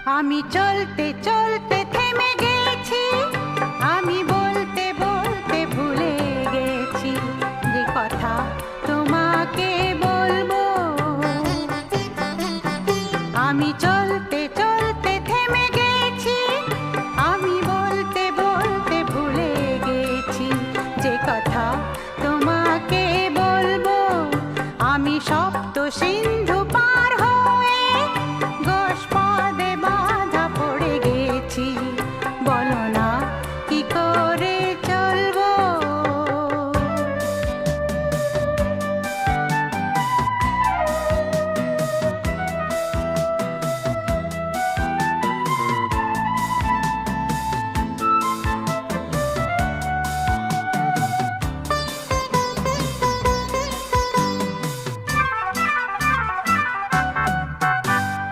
আমি চলতে চলতে থেমে গেছি, আমি বলতে বলতে ভুলে গেছি যে কথা তোমাকে বলবো। আমি